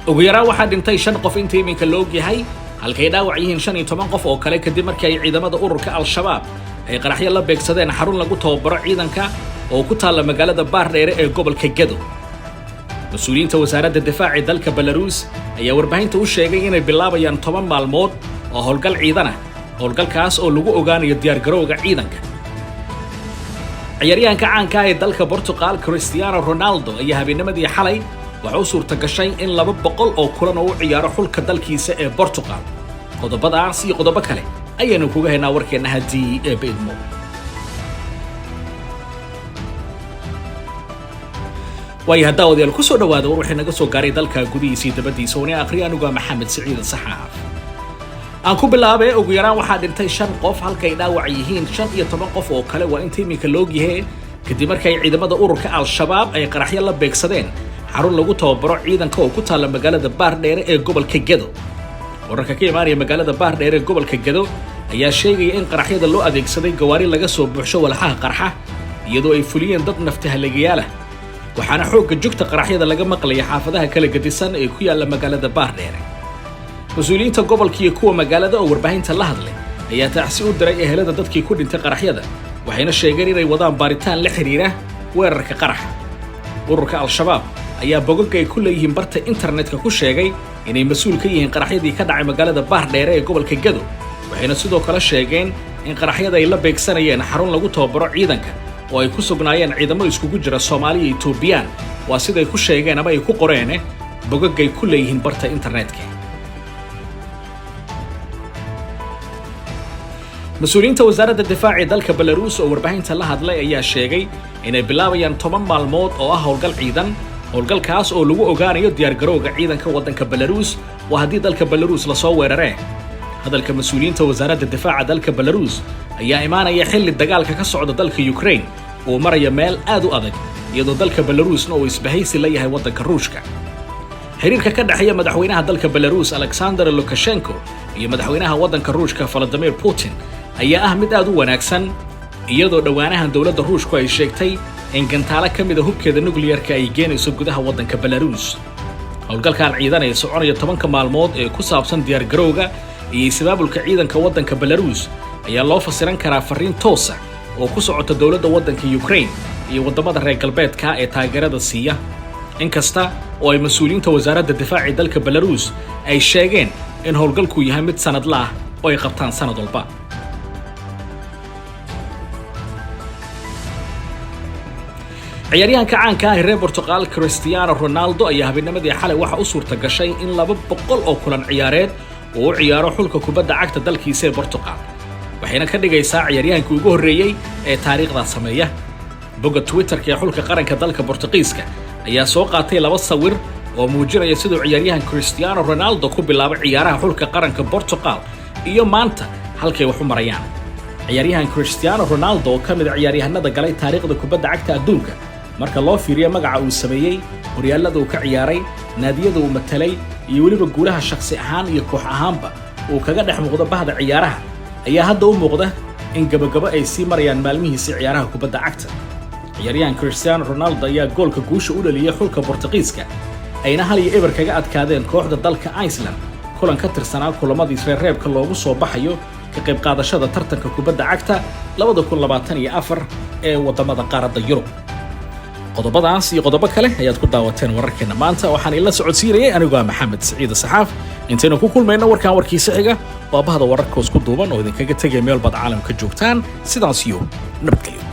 ugu yaraan waxaa dhintay 5 qof intii iminka la og yahay halkay dhaawac yihiin 15 qof oo kale kadib markii ay ciidamada ururka al-shabaab ay qaraxyo la beegsadeen xarun lagu tababaro ciidanka oo ku taala magaalada Baardheere ee gobolka Gedo. Mas'uuliyiinta wasaaradda difaaca dalka Belarus ayaa warbaahinta u sheegay inay bilaabayaan 10 maalmood oo howlgal ciidan ah, howlgalkaas oo lagu ogaanayo diyaar garowga ciidanka. ciyaaryahanka caanka ah ee dalka Portugal Cristiano Ronaldo ayaa habeennimadii xalay waxa uu suurta gashay in 200 oo kulan oo u ciyaaro xulka dalkiisa ee Portugal. qodobadaas iyo qodobo kale ayaynu kuga haynaa warkeena hadii ee beedmo. way hadda wadaal ku soo dhawaada war wixii naga soo gaaray dalka gudihiisa dabadiisa oo aqriyanuga Maxamed Saciid Saxaaf. aan ku bilaabay ugu yaraan waxaa dhintay 5 qof halkay dhaawac yihiin 15 qof oo kale waa intii iminka loo yahay kadib markay ciidamada ururka al-shabaab ay qaraxyo la beegsadeen xarun lagu tababaro ciidanka oo ku taala magaalada Baardheere ee gobolka Gedo. wararka ka imaanaya magaalada Baardheere ee gobolka Gedo ayaa sheegaya in qaraxyada loo adeegsaday gawaari laga soo buuxsho walxaha qarxa iyadoo ay fuliyeen dad naftahalagayaal ah. waxaana xoogga joogta qaraxyada laga maqlay xaafadaha kala gadisan ee ku yaala magaalada Baardheere. mas'uuliyiinta gobolka iyo kuwa magaalada oo warbaahinta la hadlay ayaa taxsi u diray ehelada dadkii ku dhintay qaraxyada waxayna sheegeen inay wadaan baaritaan la xiriira weerarka qaraxa. ururka al-shabaab ayaa bogagga ay ku leeyihiin barta internetka ku sheegay inay mas'uul ka yihiin qaraxyadii ka dhacay magaalada Baardheere ee gobolka Gedo waxayna sidoo kale sheegeen in qaraxyada ay la beegsanayeen xarun lagu tababaro ciidanka oo ay ku sugnaayeen ciidamo iskugu jira Soomaaliya iyo Itoobiya waa sida ay ku sheegeen ama ay ku qoreen bogagga ay ku leeyihiin barta internetka. mas'uuliyiinta wasaaradda difaaca dalka Belarus oo warbaahinta la hadlay ayaa sheegay inay bilaabayaan 10 maalmood oo ah howlgal ciidan howlgalkaas oo lagu ogaanayo diyaar garowga ciidanka waddanka Belarus waa haddii dalka Belarus la soo weeraray. hadalka mas'uuliyiinta wasaaradda difaaca dalka Belarus ayaa imaanaya xilli dagaalka ka socda dalka Ukraine oo maraya meel aad u adag iyadoo dalka Belarusna uu isbahaysi la yahay waddanka Ruushka. xiriirka ka dhaxeeya madaxweynaha dalka Belarus Alexander Lukashenko iyo madaxweynaha waddanka Ruushka Vladimir Putin ayaa ah mid aad u wanaagsan iyadoo dhawaanahan dawladda Ruushku ay sheegtay in gantaalo ka mid ah hubkeeda nuclearka ay geenayso gudaha waddanka Belarus. howlgalkan ciidan ee soconaya 10 maalmood ee ku saabsan diyaar garowga iyo isbaabulka ciidanka waddanka Belarus ayaa loo fasiran karaa fariin toos ah oo ku socota dawladda waddanka Ukraine iyo wadamada reer galbeedka ee taageerada siiya. inkasta oo ay mas'uuliyiinta wasaaradda difaaca dalka Belarus ay sheegeen in howlgalku yahay mid sanadle ah oo ay qabtaan sanad walba. ciyaaryahanka caanka ah ee reer Portugal Cristiano Ronaldo ayaa habeennimadii xalay waxa uu suurta gashay in 200 oo kulan ciyaareed oo u ciyaaro xulka kubadda cagta dalkiisa ee Portugal waxayna ka dhigaysaa ciyaaryahankii ugu horeeyay ee taariikhda sameeya. bogga Twitter-ka ee xulka qaranka dalka Portugiiska ayaa soo qaatay 2 sawir oo muujinaya sidoo ciyaaryahan Cristiano Ronaldo ku bilaabay ciyaaraha xulka qaranka Portugal iyo maanta halkay wax u marayaan. ciyaaryahan Cristiano Ronaldo oo ka mid ah ciyaaryahanada galay taariikhda kubadda cagta adduunka marka loo fiiriyo magaca uu sameeyay horyaalada uu ka ciyaaray naadiyada uu matalay iyo waliba guulaha shakhsi ahaan iyo koox ahaanba uu kaga dhex muuqdo bahda ciyaaraha ayaa hadda u muuqda in gabagabo ay sii marayaan maalmihiisa ciyaaraha kubadda cagta. ciyaaryahan Cristiano Ronaldo ayaa goolka guusha u dhaliyay xulka Portugiiska ayna 1-0 kaga adkaadeen kooxda dalka Iceland kulan ka tirsanaa kulamadii reebka loogu soo baxayo ka qayb qaadashada tartanka kubadda cagta 2024 ee wadamada qaaradda Yurub. qodobadaas iyo qodobo kale ayaad ku daawateen wararkeena maanta waxaan ila socodsiinayay anigoo Maxamed Saciid Saxaaf intaynu ku kulmayno warkan warkiisa xiga waa bahda wararka isku duuban oo idinkaga tagay meel bad caalamka joogtaan sidaas iyo nabadgelyo.